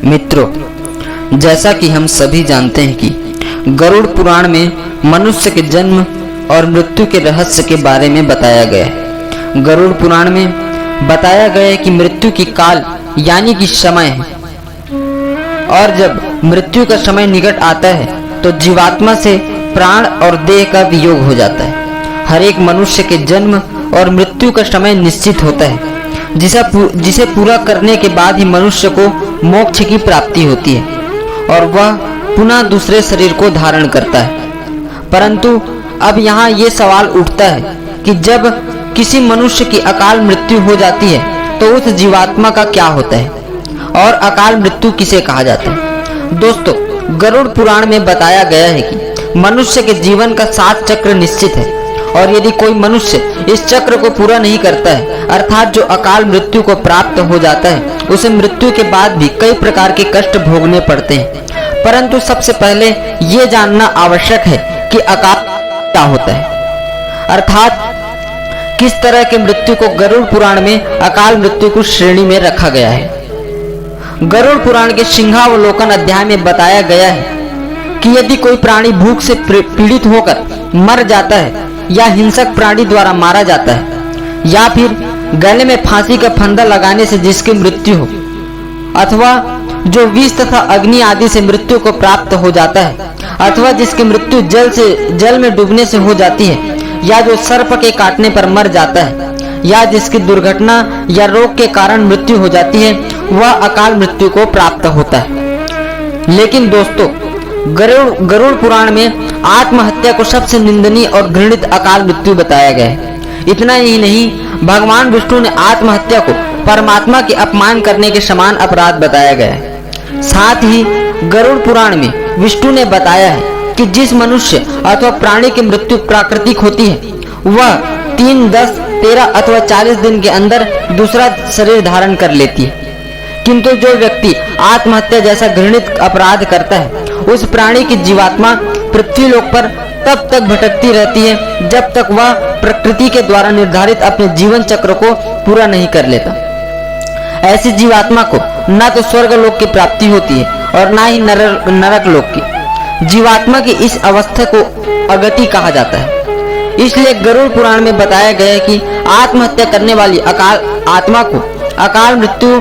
मित्रों, जैसा कि हम सभी जानते हैं कि गरुड़ पुराण में मनुष्य के जन्म और मृत्यु के रहस्य के बारे में बताया गया है। गरुड़ पुराण में बताया गया है कि मृत्यु की काल यानी कि समय है, और जब मृत्यु का समय निकट आता है तो जीवात्मा से प्राण और देह का वियोग हो जाता है। हर एक मनुष्य के जन्म और मृत्यु का समय निश्चित होता है, जिसे पूरा करने के बाद ही मनुष्य को मोक्ष की प्राप्ति होती है और वह पुनः दूसरे शरीर को धारण करता है। परंतु अब यहाँ ये सवाल उठता है कि जब किसी मनुष्य की अकाल मृत्यु हो जाती है तो उस जीवात्मा का क्या होता है और अकाल मृत्यु किसे कहा जाता है। दोस्तों, गरुड़ पुराण में बताया गया है कि मनुष्य के जीवन का 7 चक्र निश्चित है, और यदि कोई मनुष्य इस चक्र को पूरा नहीं करता है, अर्थात जो अकाल मृत्यु को प्राप्त हो जाता है, उसे मृत्यु के बाद भी कई प्रकार के कष्ट भोगने पड़ते हैं। परंतु सबसे पहले ये जानना आवश्यक है कि अकाल क्या होता है, अर्थात किस तरह के मृत्यु को गरुड़ पुराण में अकाल मृत्यु की श्रेणी में रखा गया है। गरुड़ पुराण के सिंहावलोकन अध्याय में बताया गया है कि यदि कोई प्राणी भूख से पीड़ित होकर मर जाता है, या हिंसक प्राणी द्वारा मारा जाता है, या फिर गले में फांसी का फंदा लगाने से जिसकी मृत्यु हो, अथवा जो विष तथा अग्नि आदि से मृत्यु को प्राप्त हो जाता है, अथवा जिसकी मृत्यु जल में डूबने से हो जाती है, या जो सर्प के काटने पर मर जाता है, या जिसकी दुर्घटना या रोग के कारण मृत्यु हो जाती है, वह अकाल मृत्यु को प्राप्त होता है। लेकिन दोस्तों, गरुड़ पुराण में आत्महत्या को सबसे निंदनीय और घृणित अकाल मृत्यु बताया गया है। इतना ही नहीं, भगवान विष्णु ने आत्महत्या को परमात्मा के अपमान करने के समान अपराध बताया गया है। साथ ही गरुड़ पुराण में विष्णु ने बताया है कि जिस मनुष्य अथवा प्राणी की मृत्यु प्राकृतिक होती है, वह 3, 10, 13 अथवा 40 दिन के अंदर दूसरा शरीर धारण कर लेती है। किंतु जो व्यक्ति आत्महत्या जैसा घृणित अपराध करता है, उस प्राणी की जीवात्मा पृथ्वी लोक पर तब तक भटकती रहती है जब तक वह प्रकृति के द्वारा निर्धारित अपने जीवन चक्र को पूरा नहीं कर लेता। ऐसी जीवात्मा को न तो स्वर्ग लोक की प्राप्ति होती है और न ही नरक लोक की। जीवात्मा की इस अवस्था को अगति कहा जाता है। इसलिए गरुड़ पुराण में बताया गया है कि आत्महत्या करने वाली आत्मा को अकाल मृत्यु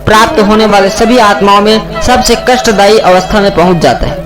प्राप्त होने वाले सभी आत्माओं में सबसे कष्टदायी अवस्था में पहुंच जाता है,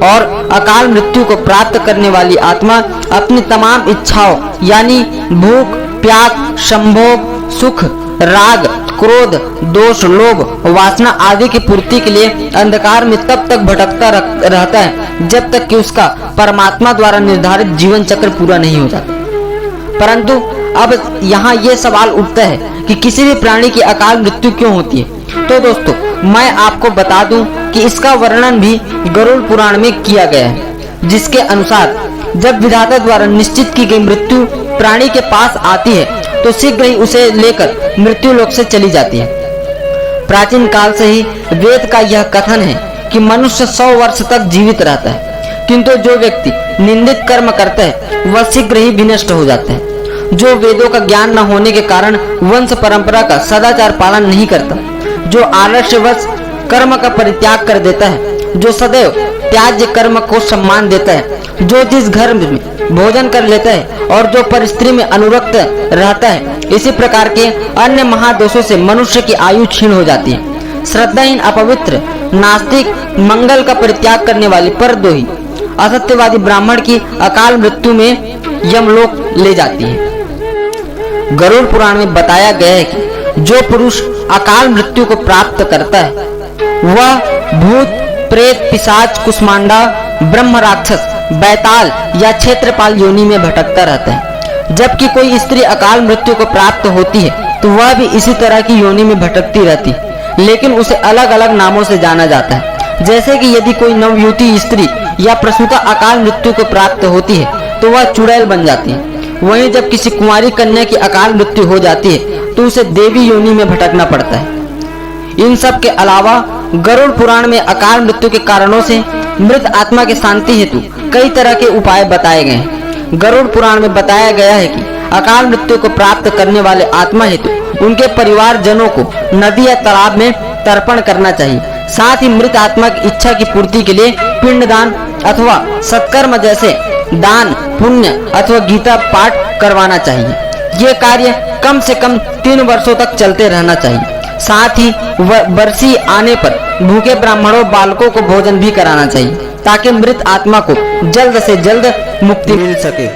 और अकाल मृत्यु को प्राप्त करने वाली आत्मा अपनी तमाम इच्छाओं यानी भूख, प्यास, संभोग, सुख, राग, क्रोध, दोष, लोभ, वासना आदि की पूर्ति के लिए अंधकार में तब तक भटकता रहता है जब तक कि उसका परमात्मा द्वारा निर्धारित जीवन चक्र पूरा नहीं हो जाता। परंतु अब यहाँ ये सवाल उठता है कि किसी भी प्राणी की अकाल मृत्यु क्यों होती है। तो दोस्तों, मैं आपको बता दूं कि इसका वर्णन भी गरुड़ पुराण में किया गया है, जिसके अनुसार जब विधाता द्वारा निश्चित की गई मृत्यु प्राणी के पास आती है तो शीघ्र ही उसे लेकर मृत्यु लोक से चली जाती है। प्राचीन काल से ही वेद का यह कथन है कि मनुष्य 100 वर्ष तक जीवित रहता है, किंतु जो व्यक्ति निंदित कर्म करता है वह शीघ्र ही विनष्ट हो जाता है। जो वेदों का ज्ञान न होने के कारण वंश परंपरा का सदाचार पालन नहीं करता, जो आलस्यवश कर्म का परित्याग कर देता है, जो सदैव त्याज्य कर्म को सम्मान देता है, जो जिस घर में भोजन कर लेता है और जो परिस्त्री में अनुरक्त रहता है, इसी प्रकार के अन्य महादोषों से मनुष्य की आयु क्षीण हो जाती है। श्रद्धाहीन, अपवित्र, नास्तिक, मंगल का परित्याग करने वाली परद्रोही, असत्यवादी ब्राह्मण की अकाल मृत्यु में यमलोक ले जाती है। गरुड़ पुराण में बताया गया है कि जो पुरुष अकाल मृत्यु को प्राप्त करता है वह भूत, प्रेत, पिशाच, कुष्मांडा, ब्रह्म राक्षस, बैताल या क्षेत्रपाल योनि में भटकता रहता है। जबकि कोई स्त्री अकाल मृत्यु को प्राप्त होती है तो वह भी इसी तरह की योनि में भटकती रहती है, लेकिन उसे अलग अलग नामों से जाना जाता है। जैसे कि यदि कोई नवयुवती स्त्री या प्रसूता अकाल मृत्यु को प्राप्त होती है तो वह चुड़ैल बन जाती है। वहीं जब किसी कुंवारी कन्या की अकाल मृत्यु हो जाती है तो उसे देवी योनि में भटकना पड़ता है। इन सब के अलावा गरुड़ पुराण में अकाल मृत्यु के कारणों से मृत आत्मा के शांति हेतु कई तरह के उपाय बताए गए हैं। गरुड़ पुराण में बताया गया है कि अकाल मृत्यु को प्राप्त करने वाले आत्मा हेतु उनके परिवार जनों को नदी या तालाब में तर्पण करना चाहिए, साथ ही मृत आत्मा की इच्छा की पूर्ति के लिए पिंडदान अथवा सत्कर्म जैसे दान, पुण्य अथवा गीता पाठ करवाना चाहिए। ये कार्य कम से कम 3 वर्षों तक चलते रहना चाहिए। साथ ही बरसी आने पर भूखे ब्राह्मणों बालकों को भोजन भी कराना चाहिए ताकि मृत आत्मा को जल्द से जल्द मुक्ति मिल सके।